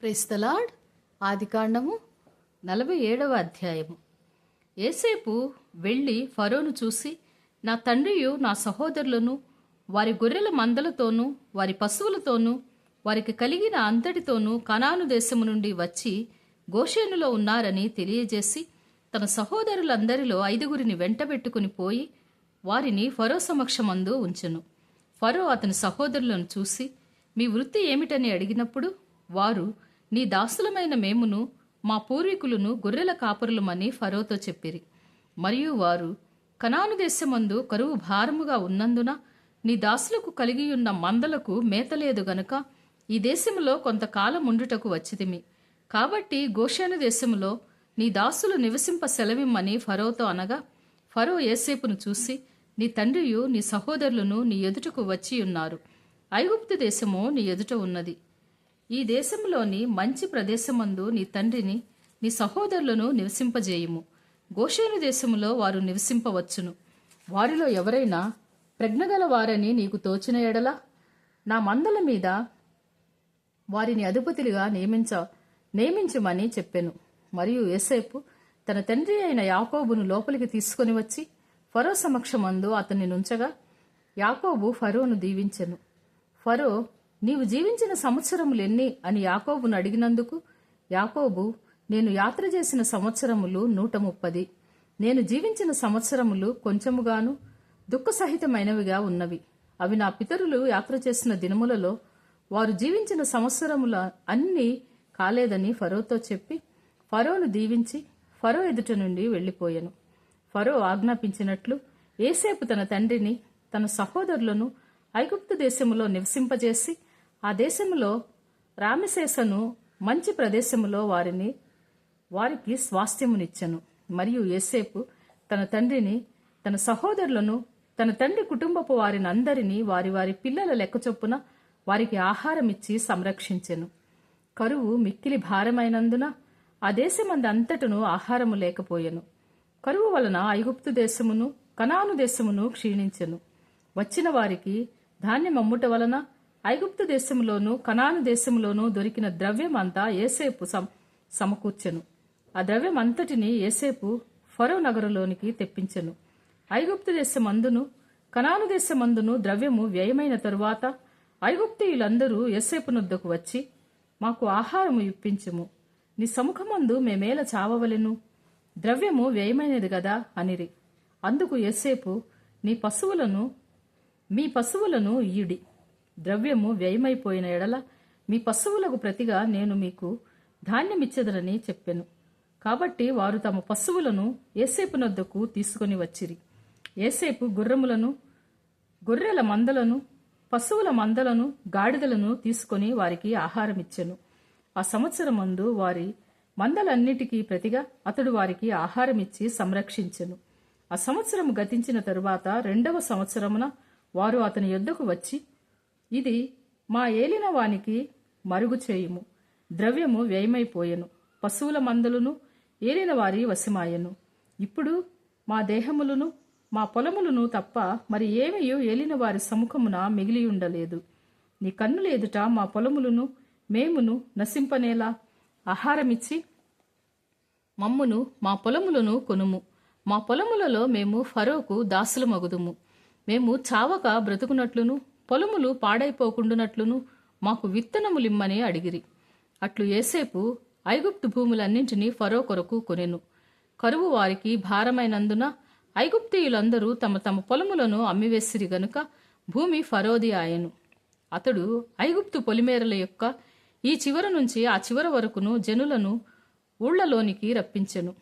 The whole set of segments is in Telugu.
Praise the lord. ఆదికాండము 47వ అధ్యాయము. యోసేపు వెళ్ళి ఫరోను చూసి, నా తండ్రియు నా సహోదరులను వారి గొర్రెల మందలతోనూ వారి పశువులతోనూ వారికి కలిగిన అంతటితోనూ కనాను దేశము నుండి వచ్చి గోషేనులో ఉన్నారని తెలియజేసి తన సహోదరులందరిలో 5 వెంటబెట్టుకుని పోయి వారిని ఫరో సమక్షమందు ఉంచెను. ఫరో అతని సహోదరులను చూసి, మీ వృత్తి ఏమిటని అడిగినప్పుడు వారు, నీ దాసులమైన మేమును మా పూర్వీకులను గొర్రెల కాపరులమని ఫరోతో చెప్పిరి. మరియు వారు, కనాను దేశమందు కరువు భారముగా ఉన్నందున నీ దాసులకు కలిగియున్న మందలకు మేతలేదు గనుక ఈ దేశములో కొంతకాలం ఉండుటకు వచ్చితిమి. కాబట్టి గోషేను దేశములో నీ దాసులు నివసింప సెలవిమ్మని ఫరోతో అనగా, ఫరో యోసేపును చూసి, నీ తండ్రియు నీ సహోదరులను నీ ఎదుటకు వచ్చి ఉన్నారు. ఐగుప్తు దేశము నీ ఎదుట ఉన్నది. ఈ దేశంలోని మంచి ప్రదేశమందు నీ తండ్రిని నీ సహోదరులను నివసింపజేయుము. గోషేను దేశములో వారు నివసింపవచ్చును. వారిలో ఎవరైనా ప్రజ్ఞగల వారని నీకు తోచిన ఎడల నా మందల మీద వారిని అధిపతులుగా నియమించమని చెప్పెను. మరియు యోసేపు తన తండ్రి అయిన యాకోబును లోపలికి తీసుకొని వచ్చి ఫరో సమక్షమందు అతన్ని నుంచగా, యాకోబు ఫరోను దీవించెను. ఫరో, నీవు జీవించిన సంవత్సరములెన్ని అని యాకోబును అడిగినందుకు యాకోబు, నేను యాత్ర చేసిన సంవత్సరములు 130, నేను జీవించిన సంవత్సరములు కొంచెముగాను దుఃఖసహితమైనవిగా ఉన్నవి. అవి నా పితరులు యాత్ర చేసిన దినములలో వారు జీవించిన సంవత్సరముల అన్నీ కాలేదని ఫరోతో చెప్పి ఫరోను దీవించి ఫరో ఎదుట నుండి వెళ్లిపోయెను. ఫరో ఆజ్ఞాపించినట్లు యోసేపు తన తండ్రిని తన సహోదరులను ఐగుప్తు దేశములో నివసింపజేసి ఆ దేశములో రామెసేసను మంచి ప్రదేశములో వారికి స్వాస్థ్యమునిచ్చెను. మరియు యోసేపు తన తండ్రిని తన సహోదరులను తన తండ్రి కుటుంబపు వారినందరినీ వారి వారి పిల్లల లెక్క చొప్పున వారికి ఆహారమిచ్చి సంరక్షించెను. కరువు మిక్కిలి భారమైనందున ఆ దేశమందంతటను ఆహారము లేకపోయెను. కరువు వలన ఐగుప్తు దేశమును కనాను దేశమును క్షీణించెను. వచ్చిన వారికి ధాన్యం అమ్ముట వలన ఐగుప్తు దేశములోను కనాను దేశములోను దొరికిన ద్రవ్యమంతా యోసేపు సమకూర్చెను. ఆ ద్రవ్యమంతటిని యోసేపు ఫరో నగరులోనికి తెప్పించెను. ఐగుప్తు దేశమందును కనాను దేశమందును ద్రవ్యము వ్యయమైన తరువాత ఐగుప్తీయులందరూ యోసేపునొద్దకు వచ్చి, మాకు ఆహారము ఇప్పించుము, నీ సముఖమందు మేమేల చావవలెను, ద్రవ్యము వ్యయమైనది గదా అనిరి. అందుకు యోసేపు, మీ పశువులను ఇయుడి, ద్రవ్యము వ్యయమైపోయిన ఎడల మీ పశువులకు ప్రతిగా నేను మీకు ధాన్యమిచ్చెదనని చెప్పెను. కాబట్టి వారు తమ పశువులను యోసేపునొద్దకు తీసుకొని వచ్చిరి. యోసేపు గొర్రెల మందలను, పశువుల మందలను, గాడిదలను తీసుకొని వారికి ఆహారమిచ్చెను. ఆ సంవత్సరమందు వారి మందలన్నిటికీ ప్రతిగా అతడు వారికి ఆహారమిచ్చి సంరక్షించెను. ఆ సంవత్సరము గతించిన తరువాత 2వ సంవత్సరమున వారు అతని యొద్దకు వచ్చి, ఇది మా ఏలిన వానికి మరుగు చేయుము, ద్రవ్యము వ్యయమైపోయెను, పశువుల మందలను ఏలిన వారి వశమాయెను. ఇప్పుడు మా దేహములను మా పొలములను తప్ప మరి ఏమయూ ఏలిన వారి సముఖమున మిగిలియుండలేదు. నీ కన్నుల ఎదుట మా పొలములను మేమును నశింపనేలా ఆహారమిచ్చి మమ్మును మా పొలములను కొనుము. మా పొలములలో మేము ఫరోకు దాసులమగుదుము. మేము చావక బ్రతుకునట్లును పొలములు పాడైపోకుండునట్లును మాకు విత్తనములిమ్మని అడిగిరి. అట్లు యోసేపు ఐగుప్తు భూములన్నింటినీ ఫరో కొరకు కొనెను. కరువు వారికి భారమైనందున ఐగుప్తీయులందరూ తమ తమ పొలములను అమ్మివేసిరి గనుక భూమి ఫరోది ఆయెను. అతడు ఐగుప్తు పొలిమేరల యొక్క ఈ చివర నుంచి ఆ చివర వరకును జనులను ఊళ్లలోనికి రప్పించెను.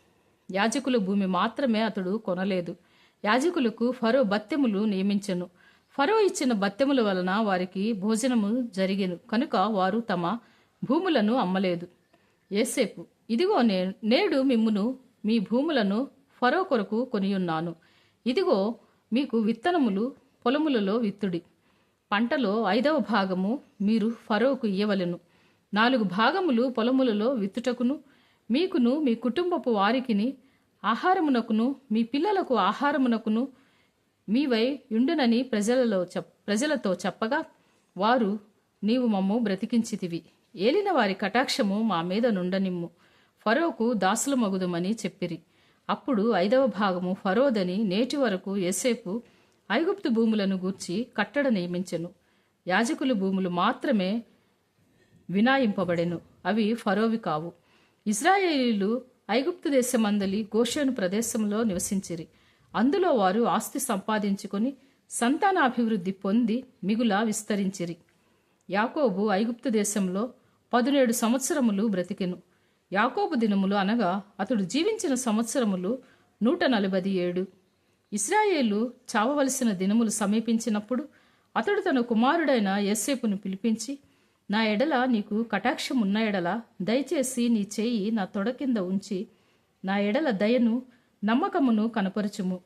యాజకుల భూమి మాత్రమే అతడు కొనలేదు. యాజకులకు ఫరో బత్తెములు నియమించెను. ఫరో ఇచ్చిన బత్తెముల వలన వారికి భోజనము జరిగెను కనుక వారు తమ భూములను అమ్మలేదు. యోసేపు, ఇదిగో నేడు మిమ్మును మీ భూములను ఫరో కొరకు కొనియున్నాను. ఇదిగో మీకు విత్తనములు పొలములలో విత్తుడి. పంటలో 5వ భాగము మీరు ఫరోకు ఇయ్యవలెను. 4 భాగములు పొలములలో విత్తుటకును మీకును మీ కుటుంబపు వారికిని ఆహారమునకును మీ పిల్లలకు ఆహారమునకును మీవై యుండునని ప్రజలతో చెప్పగా వారు, నీవు మమ్ము బ్రతికించితివి, ఏలిన వారి కటాక్షము మా మీద నుండనిమ్ము, ఫరోకు దాసులమగుదుమని చెప్పిరి. అప్పుడు 5వ భాగము ఫరోదని నేటి వరకు యోసేపు ఐగుప్తు భూములను గూర్చి కట్టడ నియమించెను. యాజకుల భూములు మాత్రమే వినాయింపబడెను, అవి ఫరోవి కావు. ఇజ్రాయేలీలు ఐగుప్తు దేశమందలి గోషేను ప్రదేశంలో నివసించిరి. అందులో వారు ఆస్తి సంపాదించుకొని సంతానాభివృద్ధి పొంది మిగుల విస్తరించిరి. యాకోబు ఐగుప్తు దేశంలో 17 సంవత్సరములు బ్రతికెను. యాకోబు దినములు అనగా అతడు జీవించిన సంవత్సరములు 147. ఇశ్రాయేలు చావవలసిన దినములు సమీపించినప్పుడు అతడు తన కుమారుడైన యోసేపును పిలిపించి, నా ఎడల నీకు కటాక్షం ఉన్న ఎడల దయచేసి నీ చేయి నా తొడ కింద ఉంచి నా ఎడల దయను నమ్మకమును కనపరచుము.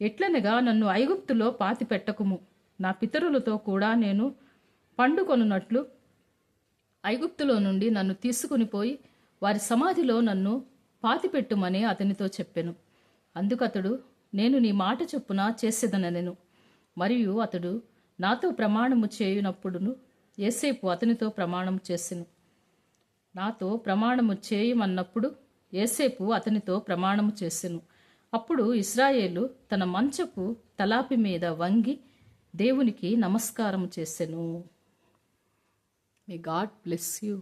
ఎట్లనగా నన్ను ఐగుప్తులో పాతి పెట్టకుము. నా పితరులతో కూడా నేను పండుకొనున్నట్లు ఐగుప్తులో నుండి నన్ను తీసుకుని పోయి వారి సమాధిలో నన్ను పాతిపెట్టుమని అతనితో చెప్పెను. అందుకతడు, నేను నీ మాట చొప్పున చేసేదనెను. మరియు అతడు నాతో ప్రమాణము చేయునప్పుడును యోసేపు అతనితో ప్రమాణము చేసెను. నాతో ప్రమాణము చేయమన్నప్పుడు యోసేపు అతనితో ప్రమాణము చేసెను. అప్పుడు ఇశ్రాయేలు తన మంచపు తలాపి మీద వంగి దేవునికి నమస్కారం చేసెను. May God bless you.